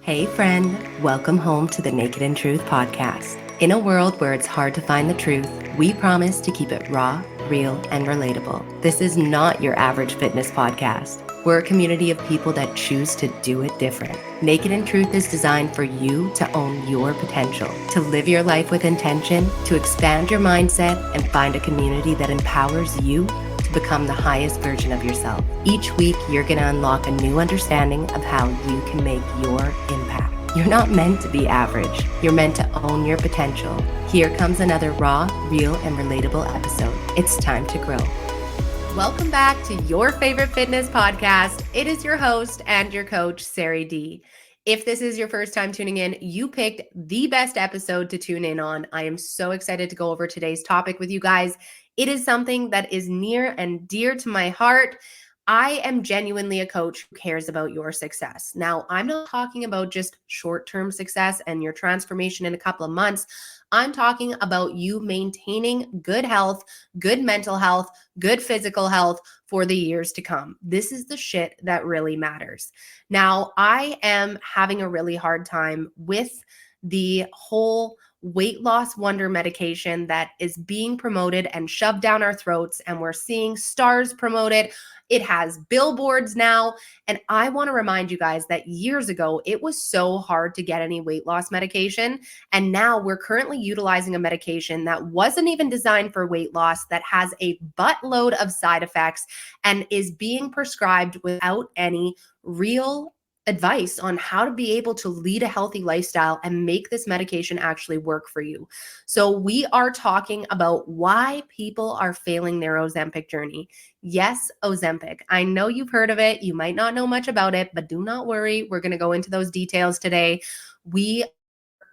Hey friend, welcome home to the Naked and Truth podcast. In a world where it's hard to find the truth, we promise to keep it raw, real, and relatable. This is not your average fitness podcast. We're a community of people that choose to do it different. Naked and Truth is designed for you to own your potential, to live your life with intention, to expand your mindset, and find a community that empowers you to become the highest version of yourself. Each week, you're going to unlock a new understanding of how you can make your impact. You're not meant to be average. You're meant to own your potential. Here comes another raw, real, and relatable episode. It's time to grow. Welcome back to your favorite fitness podcast. It is your host and your coach, Sari D. If this is your first time tuning in, you picked the best episode to tune in on. I am so excited to go over today's topic with you guys. It is something that is near and dear to my heart. I am genuinely a coach who cares about your success. Now, I'm not talking about just short-term success and your transformation in a couple of months. I'm talking about you maintaining good health, good mental health, good physical health for the years to come. This is the shit that really matters. Now, I am having a really hard time with the whole weight loss wonder medication that is being promoted and shoved down our throats, and we're seeing stars promote it. It has billboards now, and I want to remind you guys that years ago, it was so hard to get any weight loss medication, and now we're currently utilizing a medication that wasn't even designed for weight loss, that has a buttload of side effects, and is being prescribed without any real advice on how to be able to lead a healthy lifestyle and make this medication actually work for you. So we are talking about why people are failing their Ozempic journey. Yes, Ozempic. I know you've heard of it. You might not know much about it, but do not worry. We're going to go into those details today. We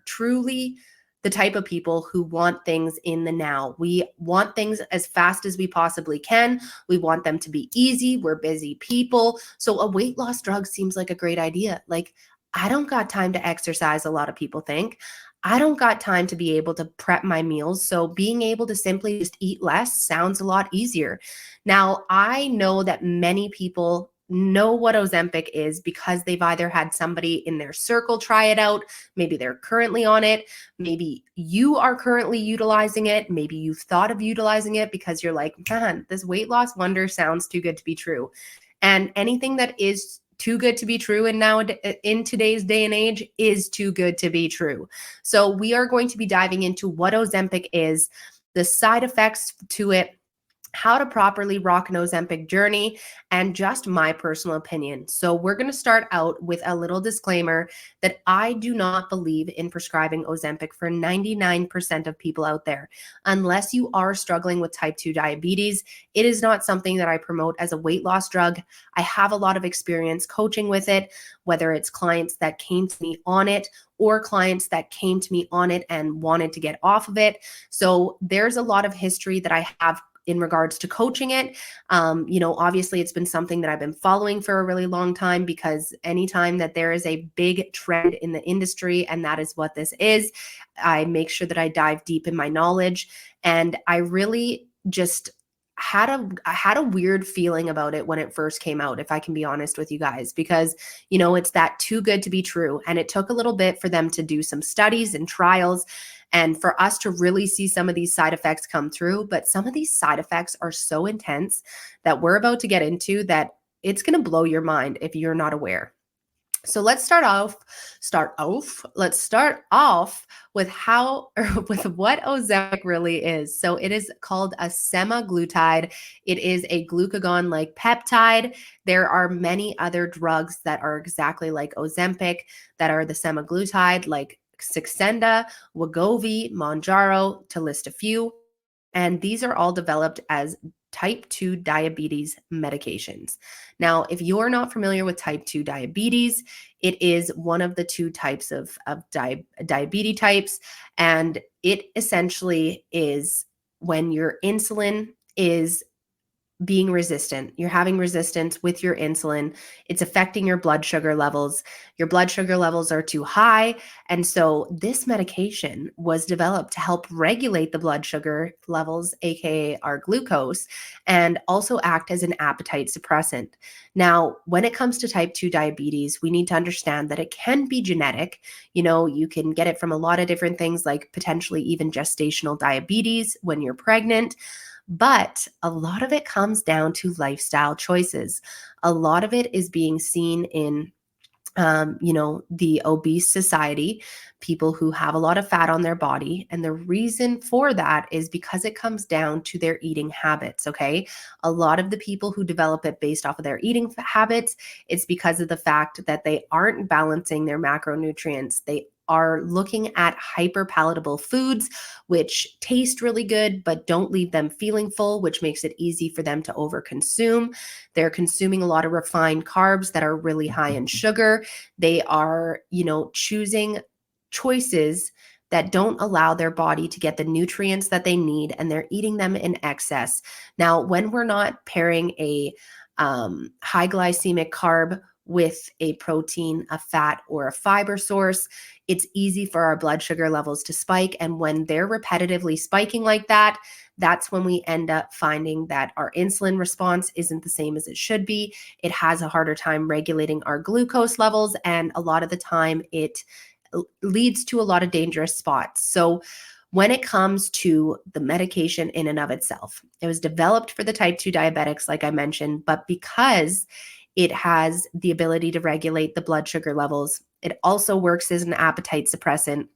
truly the type of people who want things in the now. We want things as fast as we possibly can. We want them to be easy. We're busy people. So a weight loss drug seems like a great idea. Like, I don't got time to exercise, a lot of people think. I don't got time to be able to prep my meals. So being able to simply just eat less sounds a lot easier. Now, I know that many people know what Ozempic is because they've either had somebody in their circle try it out, maybe they're currently on it, maybe you are currently utilizing it, maybe you've thought of utilizing it because you're like, man, this weight loss wonder sounds too good to be true. And anything that is too good to be true and now in today's day and age is too good to be true. So we are going to be diving into what Ozempic is, the side effects to it, how to properly rock an Ozempic journey, and just my personal opinion. So we're going to start out with a little disclaimer that I do not believe in prescribing Ozempic for 99% of people out there. Unless you are struggling with type 2 diabetes, it is not something that I promote as a weight loss drug. I have a lot of experience coaching with it, whether it's clients that came to me on it or clients that came to me on it and wanted to get off of it. So there's a lot of history that I have in regards to coaching it. Obviously it's been something that I've been following for a really long time, because anytime that there is a big trend in the industry, and that is what this is, I make sure that I dive deep in my knowledge. And I really just had a weird feeling about it when it first came out, if I can be honest with you guys, because, it's that too good to be true. And it took a little bit for them to do some studies and trials and for us to really see some of these side effects come through. But some of these side effects are so intense that we're about to get into that it's going to blow your mind if you're not aware. So let's start off with with what Ozempic really is. So it is called a semaglutide. It is a glucagon-like peptide. There are many other drugs that are exactly like Ozempic that are the semaglutide, like Saxenda, Wegovy, Mounjaro, to list a few. And these are all developed as type 2 diabetes medications. Now, if you're not familiar with type 2 diabetes, it is one of the two types of diabetes types. And it essentially is when your insulin is being resistant. You're having resistance with your insulin. It's affecting your blood sugar levels. Your blood sugar levels are too high. And so this medication was developed to help regulate the blood sugar levels, aka our glucose, and also act as an appetite suppressant. Now, when it comes to type 2 diabetes, we need to understand that it can be genetic. You can get it from a lot of different things, like potentially even gestational diabetes when you're pregnant. But a lot of it comes down to lifestyle choices. A lot of it is being seen in the obese society, people who have a lot of fat on their body. And the reason for that is because it comes down to their eating habits. Okay. A lot of the people who develop it based off of their eating habits, it's because of the fact that they aren't balancing their macronutrients. They are looking at hyper palatable foods, which taste really good, but don't leave them feeling full, which makes it easy for them to overconsume. They're consuming a lot of refined carbs that are really high in sugar. They are, choosing choices that don't allow their body to get the nutrients that they need, and they're eating them in excess. Now, when we're not pairing a high glycemic carb with a protein, a fat, or a fiber source, it's easy for our blood sugar levels to spike. And when they're repetitively spiking like that, that's when we end up finding that our insulin response isn't the same as it should be. It has a harder time regulating our glucose levels, and a lot of the time it leads to a lot of dangerous spots. So when it comes to the medication in and of itself, it was developed for the type 2 diabetics, like I mentioned, but because it has the ability to regulate the blood sugar levels, it also works as an appetite suppressant.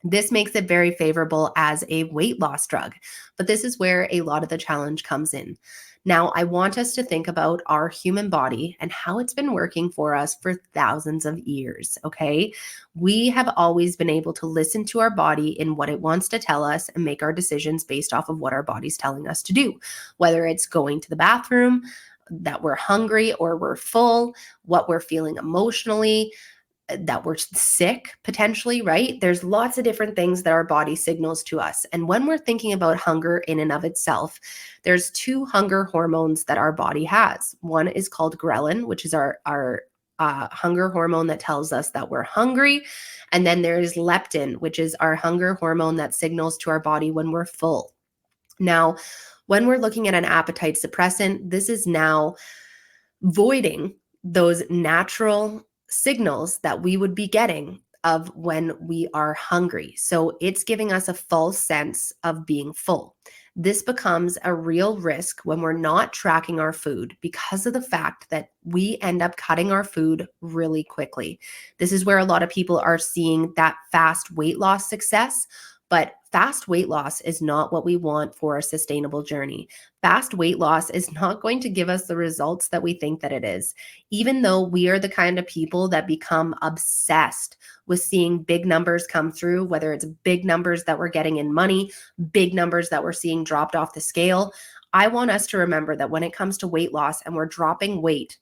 This makes it very favorable as a weight loss drug, but this is where a lot of the challenge comes in. Now, I want us to think about our human body and how it's been working for us for thousands of years, okay? We have always been able to listen to our body in what it wants to tell us and make our decisions based off of what our body's telling us to do, whether it's going to the bathroom, that we're hungry or we're full, what we're feeling emotionally, that we're sick potentially, right? There's lots of different things that our body signals to us. And when we're thinking about hunger in and of itself, there's two hunger hormones that our body has. One is called ghrelin, which is our hunger hormone that tells us that we're hungry. And then there's leptin, which is our hunger hormone that signals to our body when we're full. Now, when we're looking at an appetite suppressant, this is now voiding those natural signals that we would be getting of when we are hungry. So it's giving us a false sense of being full. This becomes a real risk when we're not tracking our food because of the fact that we end up cutting our food really quickly. This is where a lot of people are seeing that fast weight loss success. But fast weight loss is not what we want for a sustainable journey. Fast weight loss is not going to give us the results that we think that it is. Even though we are the kind of people that become obsessed with seeing big numbers come through, whether it's big numbers that we're getting in money, big numbers that we're seeing dropped off the scale, I want us to remember that when it comes to weight loss and we're dropping weight,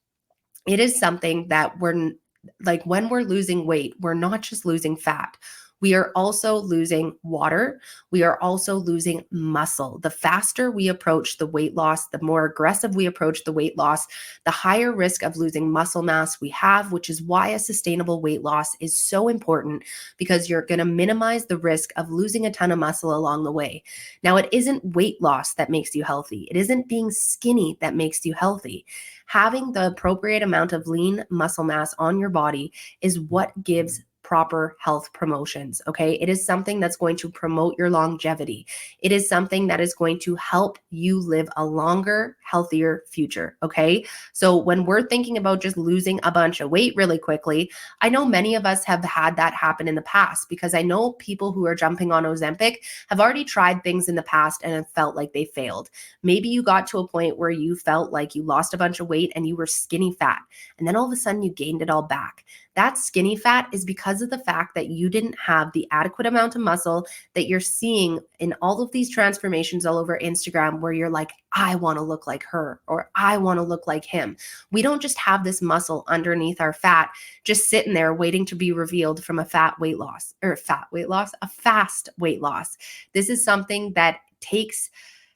it is something that when we're losing weight, we're not just losing fat. We are also losing water. We are also losing muscle. The faster we approach the weight loss, the more aggressive we approach the weight loss, the higher risk of losing muscle mass we have, which is why a sustainable weight loss is so important, because you're going to minimize the risk of losing a ton of muscle along the way. Now, it isn't weight loss that makes you healthy. It isn't being skinny that makes you healthy. Having the appropriate amount of lean muscle mass on your body is what gives proper health promotions, okay? It is something that's going to promote your longevity. It is something that is going to help you live a longer, healthier future, okay? So when we're thinking about just losing a bunch of weight really quickly, I know many of us have had that happen in the past, because I know people who are jumping on Ozempic have already tried things in the past and have felt like they failed. Maybe you got to a point where you felt like you lost a bunch of weight and you were skinny fat, and then all of a sudden you gained it all back. That skinny fat is because of the fact that you didn't have the adequate amount of muscle that you're seeing in all of these transformations all over Instagram, where you're like, I want to look like her, or I want to look like him. We don't just have this muscle underneath our fat just sitting there waiting to be revealed from a fast weight loss. This is something that takes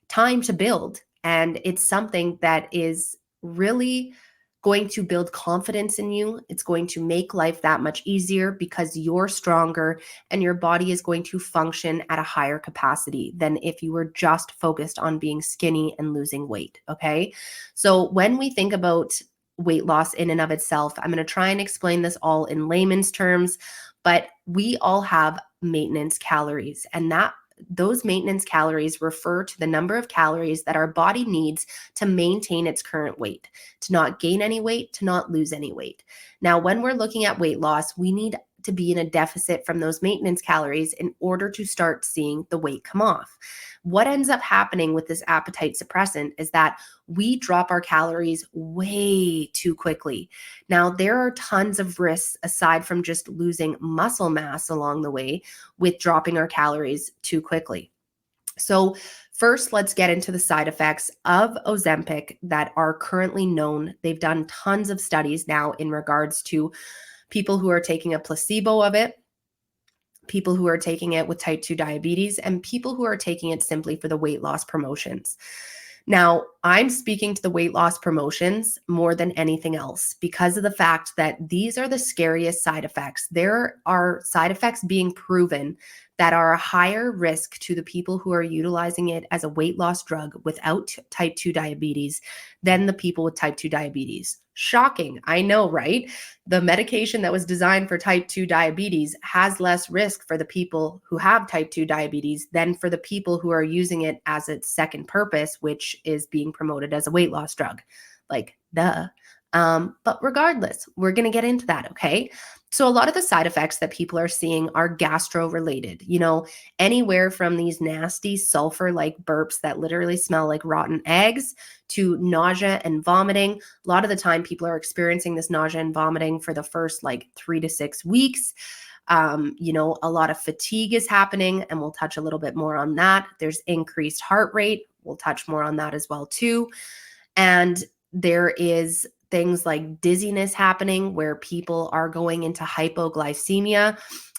time to build. And it's something that is really going to build confidence in you. It's going to make life that much easier because you're stronger and your body is going to function at a higher capacity than if you were just focused on being skinny and losing weight. Okay. So when we think about weight loss in and of itself, I'm going to try and explain this all in layman's terms, but we all have maintenance calories, and those maintenance calories refer to the number of calories that our body needs to maintain its current weight, to not gain any weight, to not lose any weight. Now, when we're looking at weight loss, we need to be in a deficit from those maintenance calories in order to start seeing the weight come off. What ends up happening with this appetite suppressant is that we drop our calories way too quickly. Now, there are tons of risks aside from just losing muscle mass along the way with dropping our calories too quickly. So, first, let's get into the side effects of Ozempic that are currently known. They've done tons of studies now in regards to people who are taking a placebo of it, people who are taking it with type 2 diabetes, and people who are taking it simply for the weight loss promotions. Now, I'm speaking to the weight loss promotions more than anything else because of the fact that these are the scariest side effects. There are side effects being proven that are a higher risk to the people who are utilizing it as a weight loss drug without type 2 diabetes than the people with type 2 diabetes. Shocking, I know, right? The medication that was designed for type 2 diabetes has less risk for the people who have type 2 diabetes than for the people who are using it as its second purpose, which is being promoted as a weight loss drug. Like, duh. But regardless, we're going to get into that, okay? So a lot of the side effects that people are seeing are gastro-related, anywhere from these nasty sulfur-like burps that literally smell like rotten eggs to nausea and vomiting. A lot of the time people are experiencing this nausea and vomiting for the first 3 to 6 weeks. A lot of fatigue is happening, and we'll touch a little bit more on that. There's increased heart rate. We'll touch more on that as well too. And there is things like dizziness happening where people are going into hypoglycemia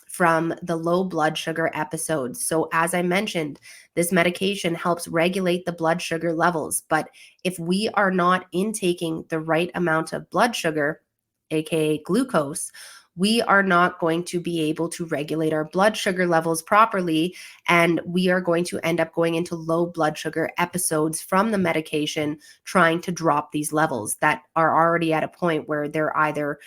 from the low blood sugar episodes. So as I mentioned, this medication helps regulate the blood sugar levels. But if we are not intaking the right amount of blood sugar, aka glucose, we are not going to be able to regulate our blood sugar levels properly, and we are going to end up going into low blood sugar episodes from the medication, trying to drop these levels that are already at a point where they're either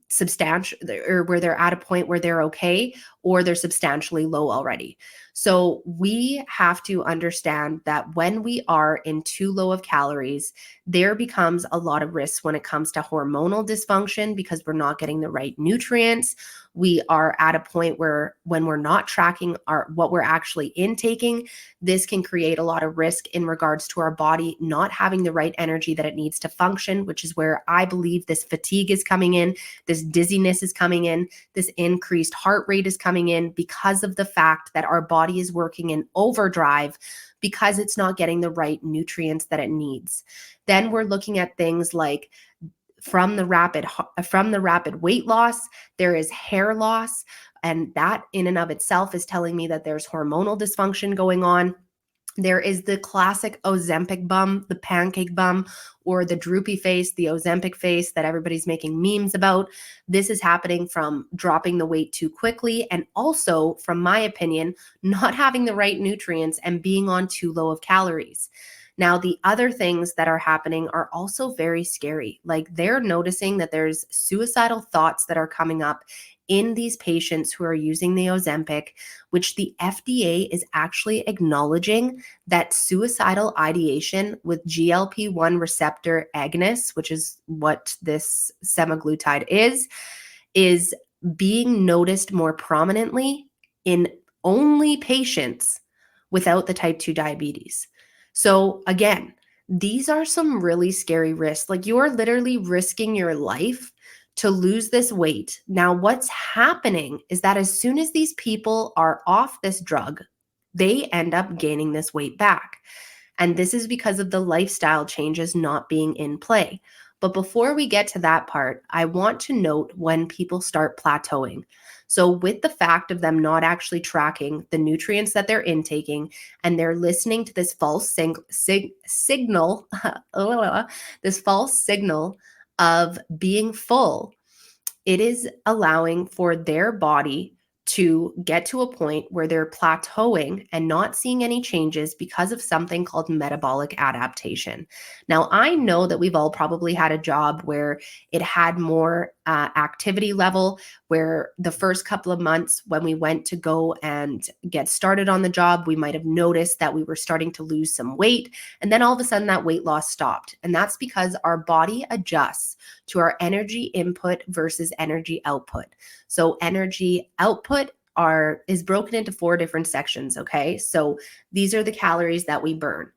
substantial, or where they're at a point where they're okay, or they're substantially low already. So we have to understand that when we in in too low of calories, there becomes a lot of risks when it comes to hormonal dysfunction because we're not getting the right nutrients. We are at a point where when we're not tracking what we're actually intaking, this can create a lot of risk in regards to our body not having the right energy that it needs to function, which is where I believe this fatigue is coming in, this dizziness is coming in, this increased heart rate is coming in because of the fact that our body is working in overdrive because it's not getting the right nutrients that it needs. Then we're looking at things like from the rapid weight loss, there is hair loss, and that in and of itself is telling me that there's hormonal dysfunction going on. There is the classic Ozempic bum, the pancake bum, or the droopy face, the Ozempic face that everybody's making memes about. This is happening from dropping the weight too quickly, and also, from my opinion, not having the right nutrients and being on too low of calories. Now, the other things that are happening are also very scary. Like, they're noticing that there's suicidal thoughts that are coming up in these patients who are using the Ozempic, which the FDA is actually acknowledging that suicidal ideation with GLP-1 receptor agonists, which is what this semaglutide is being noticed more prominently in only patients without the type 2 diabetes. So again, these are some really scary risks. Like, you are literally risking your life to lose this weight. Now, what's happening is that as soon as these people are off this drug, they end up gaining this weight back. And this is because of the lifestyle changes not being in play. But before we get to that part, I want to note when people start plateauing. So, with the fact of them not actually tracking the nutrients that they're intaking, and they're listening to this false signal, this false signal of being full, it is allowing for their body to get to a point where they're plateauing and not seeing any changes because of something called metabolic adaptation. Now, I know that we've all probably had a job where it had more activity level, where the first couple of months when we went to go and get started on the job, we might have noticed that we were starting to lose some weight. And then all of a sudden that weight loss stopped. And that's because our body adjusts to our energy input versus energy output. So energy output is broken into 4 different sections, okay? So these are the calories that we burn.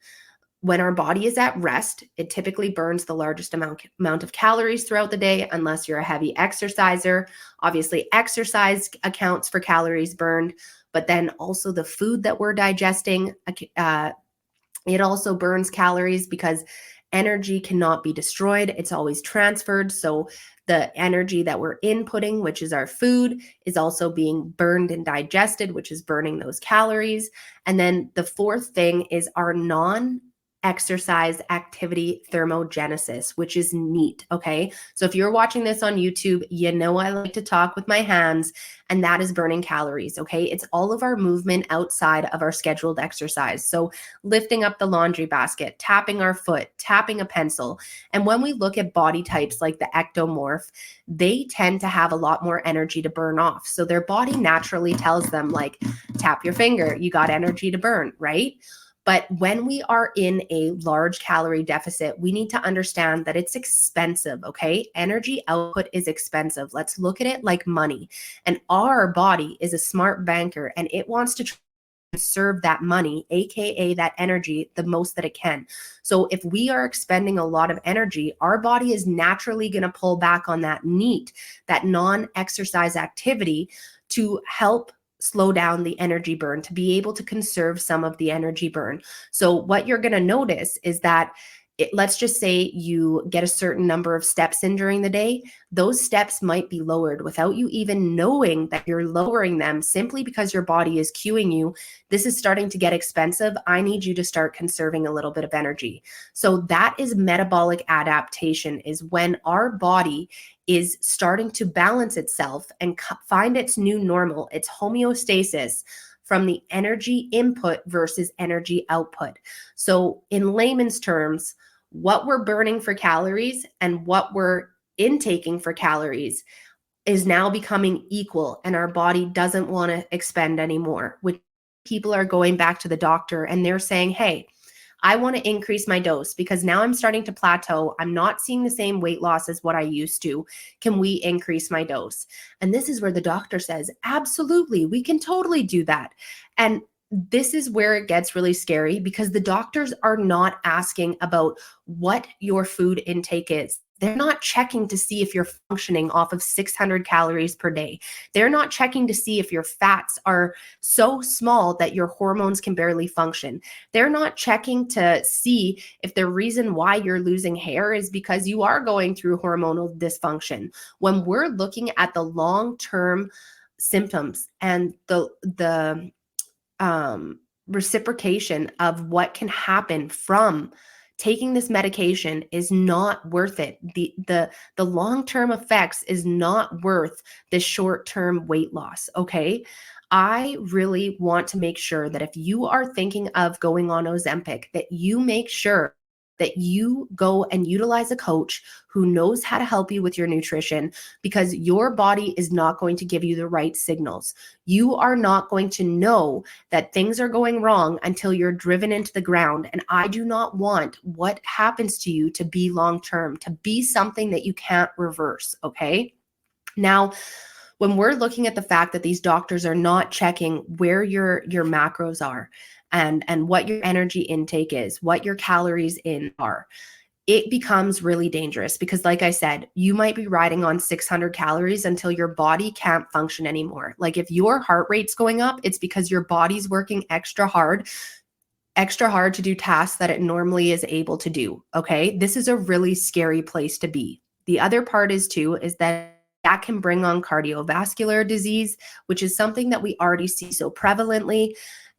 When our body is at rest, it typically burns the largest amount of calories throughout the day, unless you're a heavy exerciser. Obviously, exercise accounts for calories burned, but then also the food that we're digesting, it also burns calories because energy cannot be destroyed. It's always transferred. So the energy that we're inputting, which is our food, is also being burned and digested, which is burning those calories. And then the fourth thing is our non-exercise activity thermogenesis, which is NEAT. Okay. So if you're watching this on YouTube, you know I like to talk with my hands, and that is burning calories. Okay. It's all of our movement outside of our scheduled exercise. So lifting up the laundry basket, tapping our foot, tapping a pencil. And when we look at body types like the ectomorph, they tend to have a lot more energy to burn off. So their body naturally tells them, like, tap your finger, you got energy to burn, right? But when we are in a large calorie deficit, we need to understand that it's expensive, okay? Energy output is expensive. Let's look at it like money. And our body is a smart banker, and it wants to conserve that money, aka that energy, the most that it can. So if we are expending a lot of energy, our body is naturally going to pull back on that NEAT, that non-exercise activity, to help slow down the energy burn, to be able to conserve some of the energy burn. So what you're going to notice is that let's just say you get a certain number of steps in during the day. Those steps might be lowered without you even knowing that you're lowering them, simply because your body is cueing you. This is starting to get expensive. I need you to start conserving a little bit of energy. So that is metabolic adaptation, is when our body is starting to balance itself and find its new normal, its homeostasis, from the energy input versus energy output. So in layman's terms, what we're burning for calories and what we're intaking for calories is now becoming equal, and our body doesn't want to expend anymore. Which people are going back to the doctor and they're saying, hey, I want to increase my dose because now I'm starting to plateau. I'm not seeing the same weight loss as what I used to. Can we increase my dose? And this is where the doctor says, absolutely, we can totally do that. And this is where it gets really scary, because the doctors are not asking about what your food intake is. They're not checking to see if you're functioning off of 600 calories per day. They're not checking to see if your fats are so small that your hormones can barely function. They're not checking to see if the reason why you're losing hair is because you are going through hormonal dysfunction. When we're looking at the long-term symptoms and the reciprocation of what can happen from taking this medication is not worth it. The long-term effects is not worth the short-term weight loss, okay? I really want to make sure that if you are thinking of going on Ozempic, that you make sure that you go and utilize a coach who knows how to help you with your nutrition, because your body is not going to give you the right signals. You are not going to know that things are going wrong until you're driven into the ground. And I do not want what happens to you to be long-term, to be something that you can't reverse, okay? Now, when we're looking at the fact that these doctors are not checking where your macros are and what your energy intake is, what your calories in are, it becomes really dangerous, because like I said, you might be riding on 600 calories until your body can't function anymore. Like if your heart rate's going up, it's because your body's working extra hard extra hard to do tasks that it normally is able to do. Okay. This is a really scary place to be. The other part is too, is that can bring on cardiovascular disease, which is something that we already see so prevalently.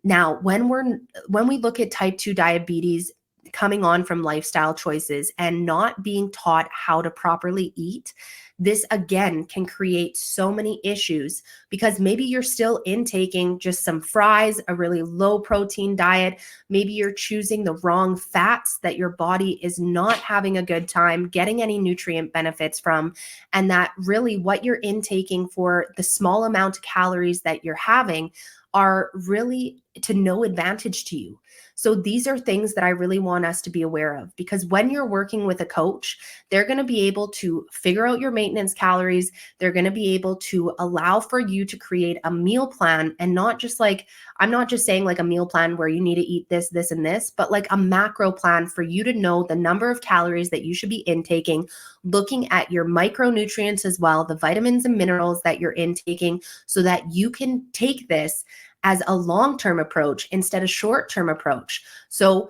Now, when we look at type 2 diabetes coming on from lifestyle choices and not being taught how to properly eat, this again can create so many issues because maybe you're still intaking just some fries, a really low protein diet. Maybe you're choosing the wrong fats that your body is not having a good time getting any nutrient benefits from. And that really what you're intaking for the small amount of calories that you're having are really to no advantage to you. So these are things that I really want us to be aware of, because when you're working with a coach, they're going to be able to figure out your maintenance calories. They're going to be able to allow for you to create a meal plan, and not just like, I'm not just saying like a meal plan where you need to eat this, this, and this, but like a macro plan for you to know the number of calories that you should be intaking, looking at your micronutrients as well, the vitamins and minerals that you're intaking, so that you can take this as a long-term approach instead of short-term approach. So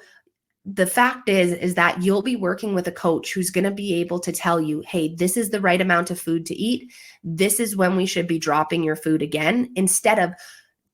the fact is that you'll be working with a coach who's going to be able to tell you, hey, this is the right amount of food to eat. This is when we should be dropping your food again, instead of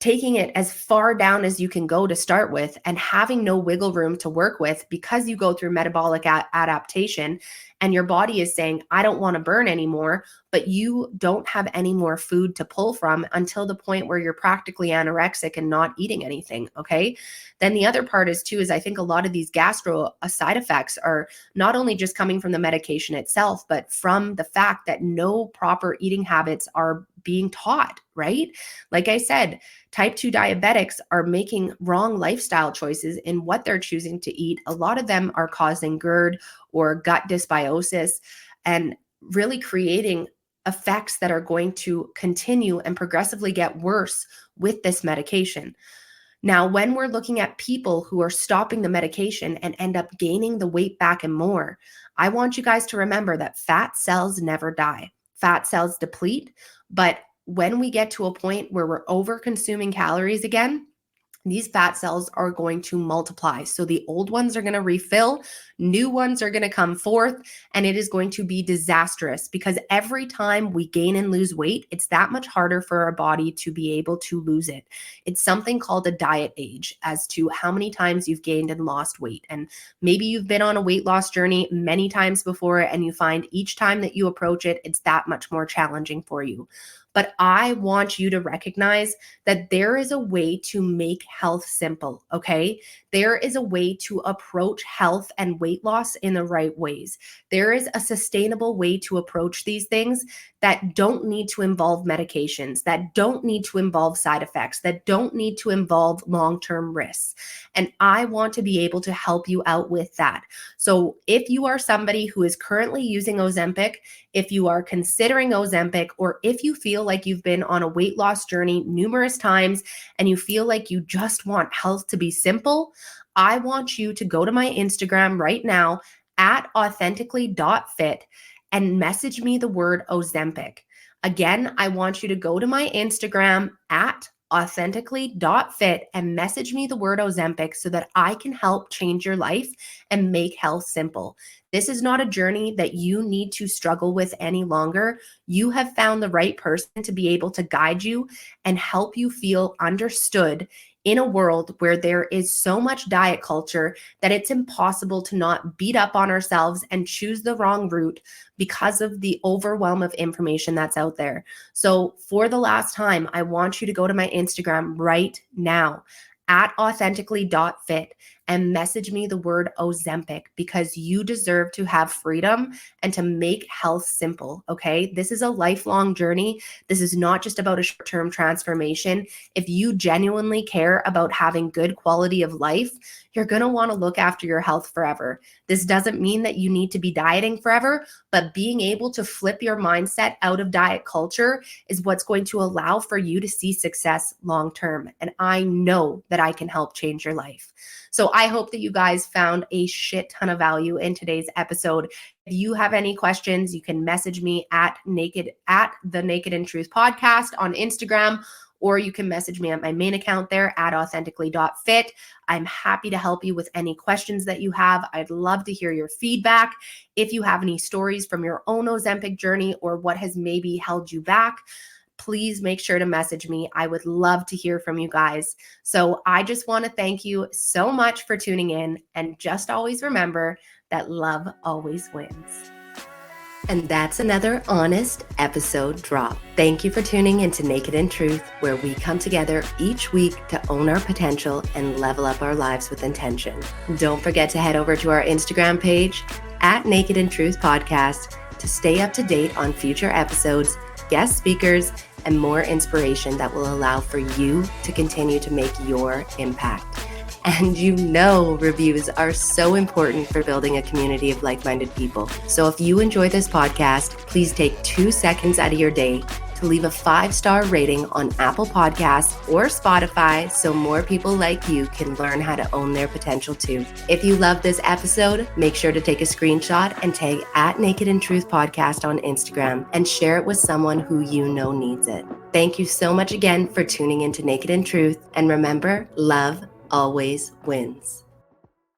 taking it as far down as you can go to start with and having no wiggle room to work with because you go through metabolic adaptation and your body is saying, I don't want to burn anymore, but you don't have any more food to pull from until the point where you're practically anorexic and not eating anything. Okay. Then the other part is too, is I think a lot of these gastro side effects are not only just coming from the medication itself, but from the fact that no proper eating habits are being taught, right? Like I said, type 2 diabetics are making wrong lifestyle choices in what they're choosing to eat. A lot of them are causing GERD or gut dysbiosis and really creating effects that are going to continue and progressively get worse with this medication. Now, when we're looking at people who are stopping the medication and end up gaining the weight back and more, I want you guys to remember that fat cells never die. Fat cells deplete, but when we get to a point where we're over consuming calories again, these fat cells are going to multiply. So the old ones are going to refill, new ones are going to come forth, and it is going to be disastrous because every time we gain and lose weight, it's that much harder for our body to be able to lose it. It's something called a diet age as to how many times you've gained and lost weight. And maybe you've been on a weight loss journey many times before, and you find each time that you approach it, it's that much more challenging for you. But I want you to recognize that there is a way to make health simple, okay? There is a way to approach health and weight loss in the right ways. There is a sustainable way to approach these things that don't need to involve medications, that don't need to involve side effects, that don't need to involve long-term risks. And I want to be able to help you out with that. So if you are somebody who is currently using Ozempic, if you are considering Ozempic, or if you feel like you've been on a weight loss journey numerous times and you feel like you just want health to be simple, I want you to go to my Instagram right now at authentically.fit and message me the word Ozempic. Again, I want you to go to my Instagram at authentically.fit and message me the word Ozempic so that I can help change your life and make health simple. This is not a journey that you need to struggle with any longer. You have found the right person to be able to guide you and help you feel understood in a world where there is so much diet culture that it's impossible to not beat up on ourselves and choose the wrong route because of the overwhelm of information that's out there. So for the last time, I want you to go to my Instagram right now at authentically.fit and message me the word Ozempic, because you deserve to have freedom and to make health simple, okay? This is a lifelong journey. This is not just about a short-term transformation. If you genuinely care about having good quality of life, you're going to want to look after your health forever. This doesn't mean that you need to be dieting forever, but being able to flip your mindset out of diet culture is what's going to allow for you to see success long-term. And I know that I can help change your life. So I hope that you guys found a shit ton of value in today's episode. If you have any questions, you can message me at the Naked and Truth podcast on Instagram, or you can message me at my main account there at authentically.fit. I'm happy to help you with any questions that you have. I'd love to hear your feedback. If you have any stories from your own Ozempic journey or what has maybe held you back, please make sure to message me. I would love to hear from you guys. So I just want to thank you so much for tuning in, and just always remember that love always wins. And that's another honest episode drop. Thank you for tuning into Naked in Truth, where we come together each week to own our potential and level up our lives with intention. Don't forget to head over to our Instagram page at Naked in Truth Podcast to stay up to date on future episodes, guest speakers, and more inspiration that will allow for you to continue to make your impact. And you know, reviews are so important for building a community of like-minded people. So if you enjoy this podcast, please take 2 seconds out of your day to leave a 5-star rating on Apple Podcasts or Spotify so more people like you can learn how to own their potential too. If you love this episode, make sure to take a screenshot and tag at Naked in Truth Podcast on Instagram and share it with someone who you know needs it. Thank you so much again for tuning into Naked in Truth. And remember, love always wins.